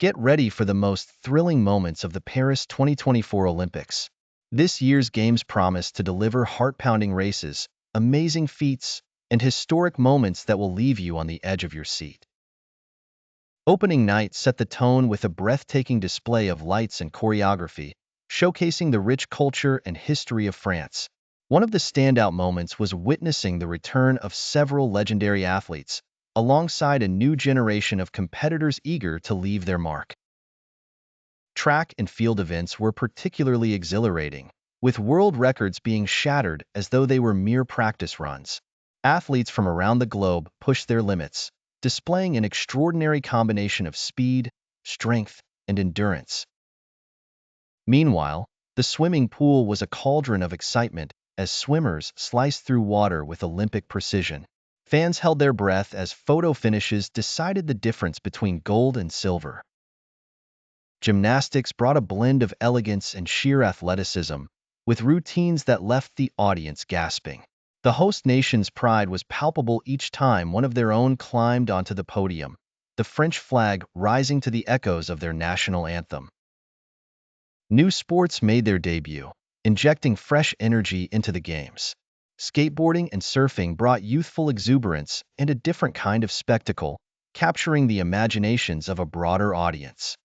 Get ready for the most thrilling moments of the Paris 2024 Olympics. This year's Games promise to deliver heart-pounding races, amazing feats, and historic moments that will leave you on the edge of your seat. Opening night set the tone with a breathtaking display of lights and choreography, showcasing the rich culture and history of France. One of the standout moments was witnessing the return of several legendary athletes, alongside a new generation of competitors eager to leave their mark. Track and field events were particularly exhilarating, with world records being shattered as though they were mere practice runs. Athletes from around the globe pushed their limits, displaying an extraordinary combination of speed, strength, and endurance. Meanwhile, the swimming pool was a cauldron of excitement as swimmers sliced through water with Olympic precision. Fans held their breath as photo finishes decided the difference between gold and silver. Gymnastics brought a blend of elegance and sheer athleticism, with routines that left the audience gasping. The host nation's pride was palpable each time one of their own climbed onto the podium, the French flag rising to the echoes of their national anthem. New sports made their debut, injecting fresh energy into the games. Skateboarding and surfing brought youthful exuberance and a different kind of spectacle, capturing the imaginations of a broader audience.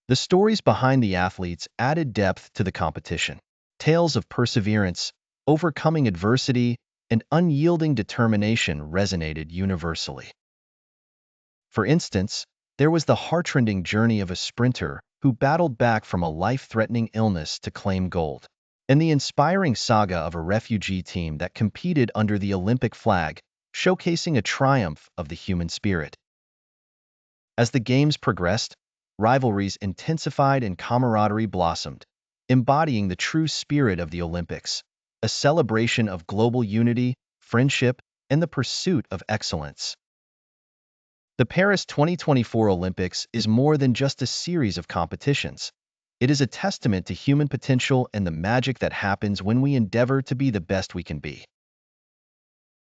The stories behind the athletes added depth to the competition. Tales of perseverance, overcoming adversity, and unyielding determination resonated universally. For instance, there was the heartrending journey of a sprinter who battled back from a life-threatening illness to claim gold, and the inspiring saga of a refugee team that competed under the Olympic flag, showcasing a triumph of the human spirit. As the games progressed, rivalries intensified and camaraderie blossomed, embodying the true spirit of the Olympics, a celebration of global unity, friendship, and the pursuit of excellence. The Paris 2024 Olympics is more than just a series of competitions. It is a testament to human potential and the magic that happens when we endeavor to be the best we can be.